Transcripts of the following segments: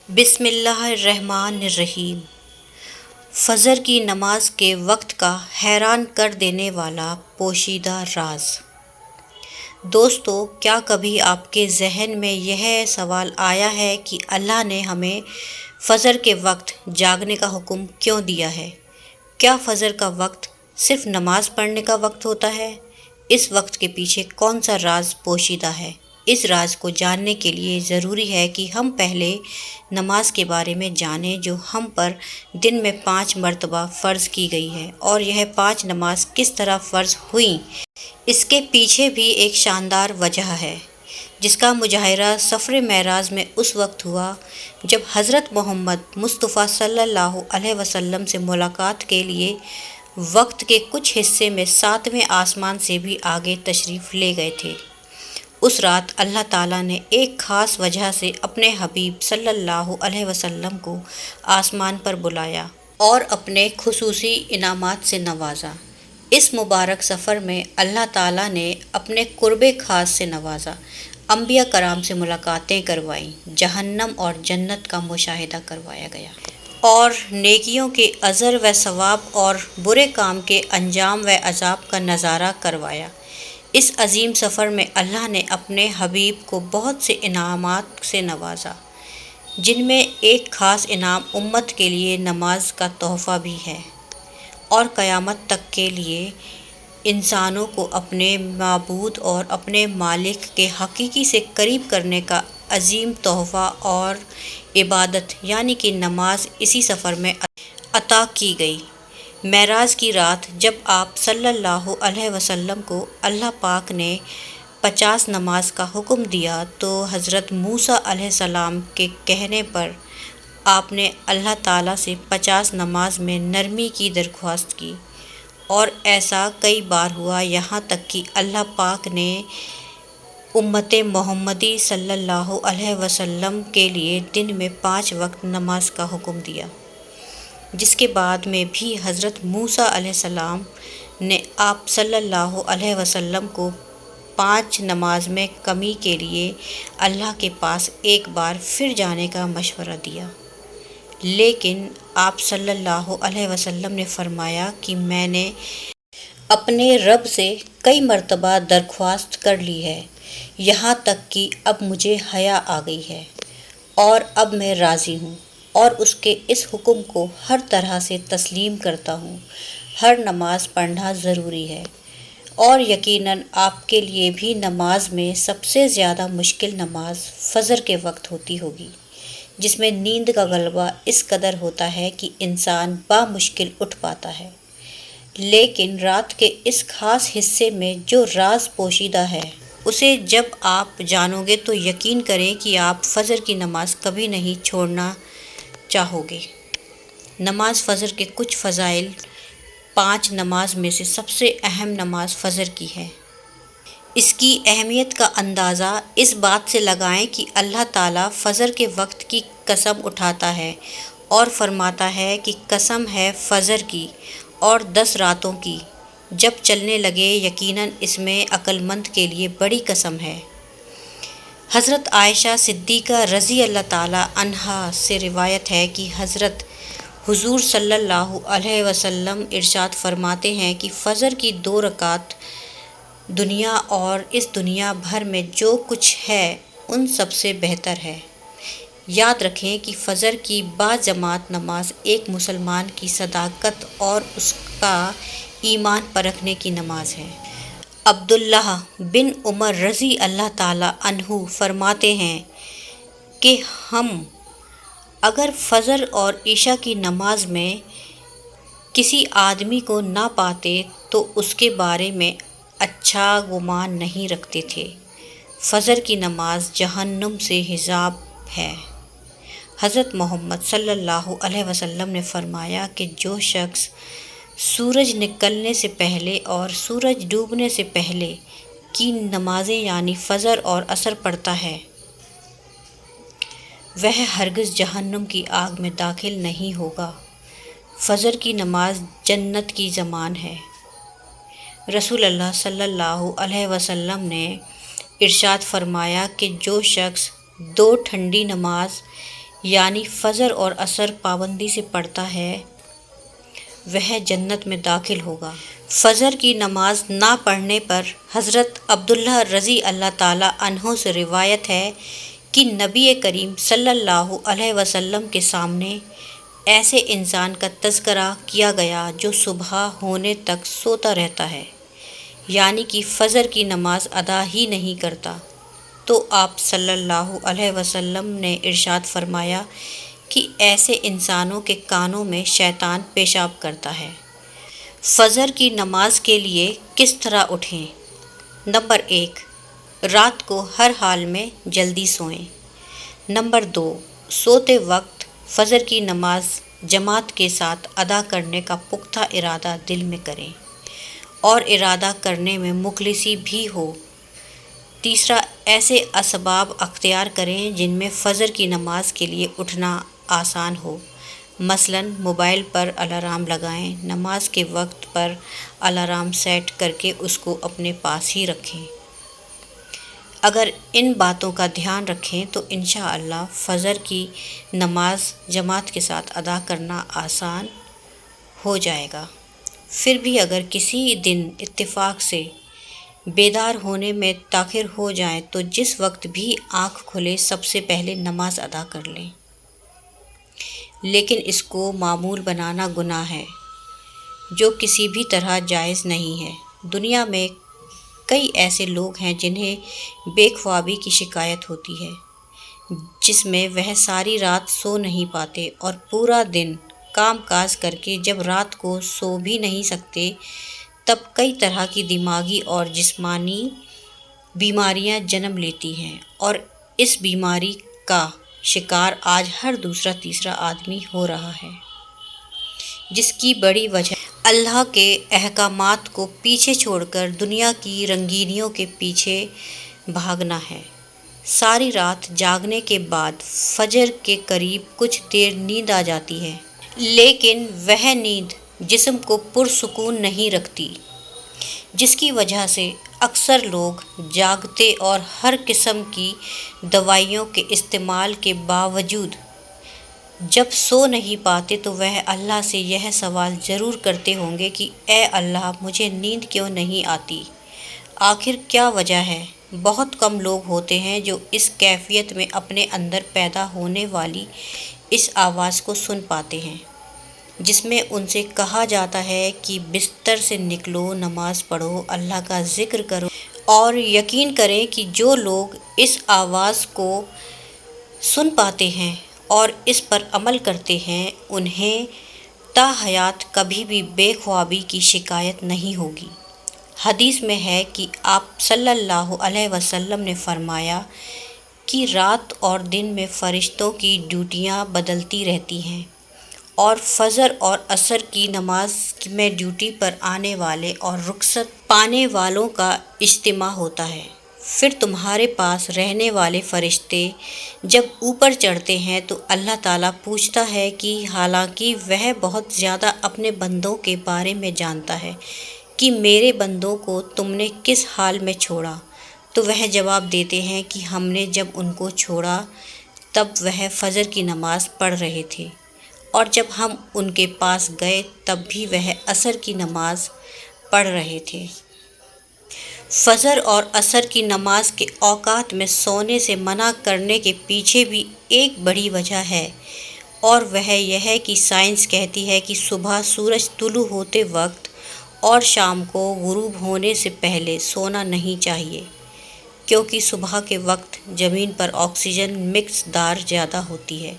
بسم اللہ الرحمن الرحیم۔ فجر کی نماز کے وقت کا حیران کر دینے والا پوشیدہ راز۔ دوستو، کیا کبھی آپ کے ذہن میں یہ سوال آیا ہے کہ اللہ نے ہمیں فجر کے وقت جاگنے کا حکم کیوں دیا ہے؟ کیا فجر کا وقت صرف نماز پڑھنے کا وقت ہوتا ہے؟ اس وقت کے پیچھے کون سا راز پوشیدہ ہے؟ اس راز کو جاننے کے لیے ضروری ہے کہ ہم پہلے نماز کے بارے میں جانیں، جو ہم پر دن میں 5 مرتبہ فرض کی گئی ہے، اور یہ 5 نماز کس طرح فرض ہوئیں۔ اس کے پیچھے بھی ایک شاندار وجہ ہے، جس کا مظاہرہ سفر معراج میں اس وقت ہوا جب حضرت محمد مصطفیٰ صلی اللہ علیہ وسلم سے ملاقات کے لیے وقت کے کچھ حصے میں 7ویں آسمان سے بھی آگے تشریف لے گئے تھے۔ اس رات اللہ تعالیٰ نے ایک خاص وجہ سے اپنے حبیب صلی اللہ علیہ وسلم کو آسمان پر بلایا اور اپنے خصوصی انعامات سے نوازا۔ اس مبارک سفر میں اللہ تعالیٰ نے اپنے قرب خاص سے نوازا، انبیاء کرام سے ملاقاتیں کروائیں، جہنم اور جنت کا مشاہدہ کروایا گیا، اور نیکیوں کے اجر و ثواب اور برے کام کے انجام و عذاب کا نظارہ کروایا۔ اس عظیم سفر میں اللہ نے اپنے حبیب کو بہت سے انعامات سے نوازا، جن میں ایک خاص انعام امت کے لیے نماز کا تحفہ بھی ہے، اور قیامت تک کے لیے انسانوں کو اپنے معبود اور اپنے مالک کے حقیقی سے قریب کرنے کا عظیم تحفہ اور عبادت یعنی کہ نماز اسی سفر میں عطا کی گئی۔ معراج کی رات جب آپ صلی اللہ علیہ وسلم کو اللہ پاک نے 50 نماز کا حکم دیا تو حضرت موسیٰ علیہ السلام کے کہنے پر آپ نے اللہ تعالیٰ سے 50 نماز میں نرمی کی درخواست کی، اور ایسا کئی بار ہوا، یہاں تک کہ اللہ پاک نے امت محمدی صلی اللہ علیہ وسلم کے لیے دن میں 5 وقت نماز کا حکم دیا، جس کے بعد میں بھی حضرت موسیٰ علیہ السلام نے آپ صلی اللہ علیہ وسلم کو 5 نماز میں کمی کے لیے اللہ کے پاس ایک بار پھر جانے کا مشورہ دیا، لیکن آپ صلی اللہ علیہ وسلم نے فرمایا کہ میں نے اپنے رب سے کئی مرتبہ درخواست کر لی ہے، یہاں تک کہ اب مجھے حیا آ گئی ہے، اور اب میں راضی ہوں اور اس کے اس حکم کو ہر طرح سے تسلیم کرتا ہوں۔ ہر نماز پڑھنا ضروری ہے، اور یقیناً آپ کے لیے بھی نماز میں سب سے زیادہ مشکل نماز فجر کے وقت ہوتی ہوگی، جس میں نیند کا غلبہ اس قدر ہوتا ہے کہ انسان بامشکل اٹھ پاتا ہے۔ لیکن رات کے اس خاص حصے میں جو راز پوشیدہ ہے، اسے جب آپ جانو گے تو یقین کریں کہ آپ فجر کی نماز کبھی نہیں چھوڑنا چاہو گے۔ نماز فجر کے کچھ فضائل۔ 5 نماز میں سے سب سے اہم نماز فجر کی ہے۔ اس کی اہمیت کا اندازہ اس بات سے لگائیں کہ اللہ تعالیٰ فجر کے وقت کی قسم اٹھاتا ہے اور فرماتا ہے کہ قسم ہے فجر کی اور 10 راتوں کی، جب چلنے لگے، یقیناً اس میں عقل مند کے لیے بڑی قسم ہے۔ حضرت عائشہ صدیقہ رضی اللہ تعالیٰ عنہا سے روایت ہے کہ حضرت حضور صلی اللہ علیہ وسلم ارشاد فرماتے ہیں کہ فجر کی 2 رکعت دنیا اور اس دنیا بھر میں جو کچھ ہے ان سب سے بہتر ہے۔ یاد رکھیں کہ فجر کی باجماعت نماز ایک مسلمان کی صداقت اور اس کا ایمان پرکھنے کی نماز ہے۔ عبداللہ بن عمر رضی اللہ تعالیٰ عنہ فرماتے ہیں کہ ہم اگر فجر اور عشاء کی نماز میں کسی آدمی کو نہ پاتے تو اس کے بارے میں اچھا گمان نہیں رکھتے تھے۔ فجر کی نماز جہنم سے حجاب ہے۔ حضرت محمد صلی اللہ علیہ وسلم نے فرمایا کہ جو شخص سورج نکلنے سے پہلے اور سورج ڈوبنے سے پہلے کی نمازیں یعنی فجر اور عصر پڑھتا ہے، وہ ہرگز جہنم کی آگ میں داخل نہیں ہوگا۔ فجر کی نماز جنت کی ضمان ہے۔ رسول اللہ صلی اللہ علیہ وسلم نے ارشاد فرمایا کہ جو شخص 2 ٹھنڈی نماز یعنی فجر اور عصر پابندی سے پڑھتا ہے وہ جنت میں داخل ہوگا۔ فجر کی نماز نہ پڑھنے پر حضرت عبداللہ رضی اللہ تعالیٰ عنہ سے روایت ہے کہ نبی کریم صلی اللہ علیہ وسلم کے سامنے ایسے انسان کا تذکرہ کیا گیا جو صبح ہونے تک سوتا رہتا ہے، یعنی کہ فجر کی نماز ادا ہی نہیں کرتا، تو آپ صلی اللہ علیہ وسلم نے ارشاد فرمایا کہ ایسے انسانوں کے کانوں میں شیطان پیشاب کرتا ہے۔ فجر کی نماز کے لیے کس طرح اٹھیں؟ نمبر 1، رات کو ہر حال میں جلدی سوئیں۔ نمبر 2، سوتے وقت فجر کی نماز جماعت کے ساتھ ادا کرنے کا پختہ ارادہ دل میں کریں اور ارادہ کرنے میں مخلصی بھی ہو۔ تیسرا، ایسے اسباب اختیار کریں جن میں فجر کی نماز کے لیے اٹھنا آسان ہو، مثلاً موبائل پر الارم لگائیں، نماز کے وقت پر الارم سیٹ کر کے اس کو اپنے پاس ہی رکھیں۔ اگر ان باتوں کا دھیان رکھیں تو انشاءاللہ فجر کی نماز جماعت کے ساتھ ادا کرنا آسان ہو جائے گا۔ پھر بھی اگر کسی دن اتفاق سے بیدار ہونے میں تاخیر ہو جائے تو جس وقت بھی آنکھ کھلے سب سے پہلے نماز ادا کر لیں، لیکن اس کو معمول بنانا گناہ ہے جو کسی بھی طرح جائز نہیں ہے۔ دنیا میں کئی ایسے لوگ ہیں جنہیں بے خوابی کی شکایت ہوتی ہے، جس میں وہ ساری رات سو نہیں پاتے اور پورا دن کام کاج کر کے جب رات کو سو بھی نہیں سکتے تب کئی طرح کی دماغی اور جسمانی بیماریاں جنم لیتی ہیں، اور اس بیماری کا شکار آج ہر دوسرا تیسرا آدمی ہو رہا ہے، جس کی بڑی وجہ اللہ کے احکامات کو پیچھے چھوڑ کر دنیا کی رنگینیوں کے پیچھے بھاگنا ہے۔ ساری رات جاگنے کے بعد فجر کے قریب کچھ دیر نیند آ جاتی ہے، لیکن وہ نیند جسم کو پرسکون نہیں رکھتی، جس کی وجہ سے اکثر لوگ جاگتے اور ہر قسم کی دوائیوں کے استعمال کے باوجود جب سو نہیں پاتے تو وہ اللہ سے یہ سوال ضرور کرتے ہوں گے کہ اے اللہ، مجھے نیند کیوں نہیں آتی؟ آخر کیا وجہ ہے؟ بہت کم لوگ ہوتے ہیں جو اس کیفیت میں اپنے اندر پیدا ہونے والی اس آواز کو سن پاتے ہیں، جس میں ان سے کہا جاتا ہے کہ بستر سے نکلو، نماز پڑھو، اللہ کا ذکر کرو، اور یقین کریں کہ جو لوگ اس آواز کو سن پاتے ہیں اور اس پر عمل کرتے ہیں انہیں تا حیات کبھی بھی بے خوابی کی شکایت نہیں ہوگی۔ حدیث میں ہے کہ آپ صلی اللہ علیہ وسلم نے فرمایا کہ رات اور دن میں فرشتوں کی ڈیوٹیاں بدلتی رہتی ہیں، اور فجر اور عصر کی نماز میں ڈیوٹی پر آنے والے اور رخصت پانے والوں کا اجتماع ہوتا ہے۔ پھر تمہارے پاس رہنے والے فرشتے جب اوپر چڑھتے ہیں تو اللہ تعالیٰ پوچھتا ہے کہ حالانکہ وہ بہت زیادہ اپنے بندوں کے بارے میں جانتا ہے کہ میرے بندوں کو تم نے کس حال میں چھوڑا، تو وہ جواب دیتے ہیں کہ ہم نے جب ان کو چھوڑا تب وہ فجر کی نماز پڑھ رہے تھے، اور جب ہم ان کے پاس گئے تب بھی وہ عصر کی نماز پڑھ رہے تھے۔ فجر اور عصر کی نماز کے اوقات میں سونے سے منع کرنے کے پیچھے بھی ایک بڑی وجہ ہے، اور وہ یہ ہے کہ سائنس کہتی ہے کہ صبح سورج طلوع ہوتے وقت اور شام کو غروب ہونے سے پہلے سونا نہیں چاہیے، کیونکہ صبح کے وقت زمین پر آکسیجن مقدار زیادہ ہوتی ہے،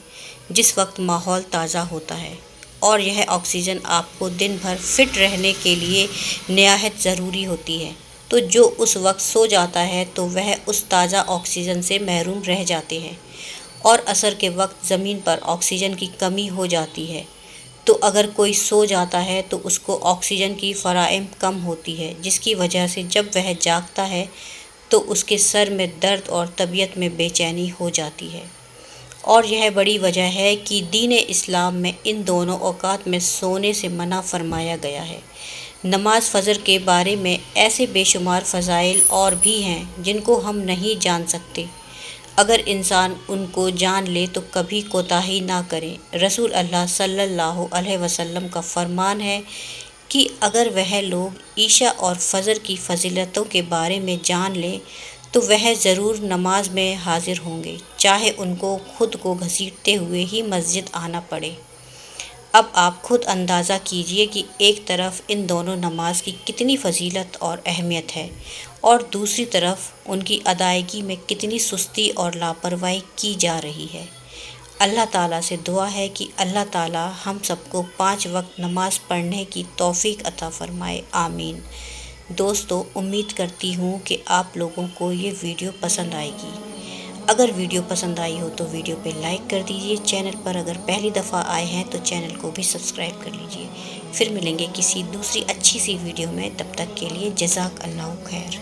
جس وقت ماحول تازہ ہوتا ہے، اور یہ آکسیجن آپ کو دن بھر فٹ رہنے کے لیے نہایت ضروری ہوتی ہے، تو جو اس وقت سو جاتا ہے تو وہ اس تازہ آکسیجن سے محروم رہ جاتے ہیں، اور عصر کے وقت زمین پر آکسیجن کی کمی ہو جاتی ہے، تو اگر کوئی سو جاتا ہے تو اس کو آکسیجن کی فراہمی کم ہوتی ہے، جس کی وجہ سے جب وہ جاگتا ہے تو اس کے سر میں درد اور طبیعت میں بے چینی ہو جاتی ہے، اور یہ بڑی وجہ ہے کہ دین اسلام میں ان دونوں اوقات میں سونے سے منع فرمایا گیا ہے۔ نماز فجر کے بارے میں ایسے بے شمار فضائل اور بھی ہیں جن کو ہم نہیں جان سکتے۔ اگر انسان ان کو جان لے تو کبھی کوتاہی نہ کریں۔ رسول اللہ صلی اللہ علیہ وسلم کا فرمان ہے کہ اگر وہ لوگ عشاء اور فجر کی فضیلتوں کے بارے میں جان لیں تو وہ ضرور نماز میں حاضر ہوں گے، چاہے ان کو خود کو گھسیٹتے ہوئے ہی مسجد آنا پڑے۔ اب آپ خود اندازہ کیجئے کہ ایک طرف ان دونوں نماز کی کتنی فضیلت اور اہمیت ہے اور دوسری طرف ان کی ادائیگی میں کتنی سستی اور لاپرواہی کی جا رہی ہے۔ اللہ تعالیٰ سے دعا ہے کہ اللہ تعالیٰ ہم سب کو 5 وقت نماز پڑھنے کی توفیق عطا فرمائے، آمین۔ دوستو، امید کرتی ہوں کہ آپ لوگوں کو یہ ویڈیو پسند آئے گی۔ اگر ویڈیو پسند آئی ہو تو ویڈیو پہ لائک کر دیجئے، چینل پر اگر پہلی دفعہ آئے ہیں تو چینل کو بھی سبسکرائب کر لیجئے۔ پھر ملیں گے کسی دوسری اچھی سی ویڈیو میں، تب تک کے لیے جزاک اللہ خیر۔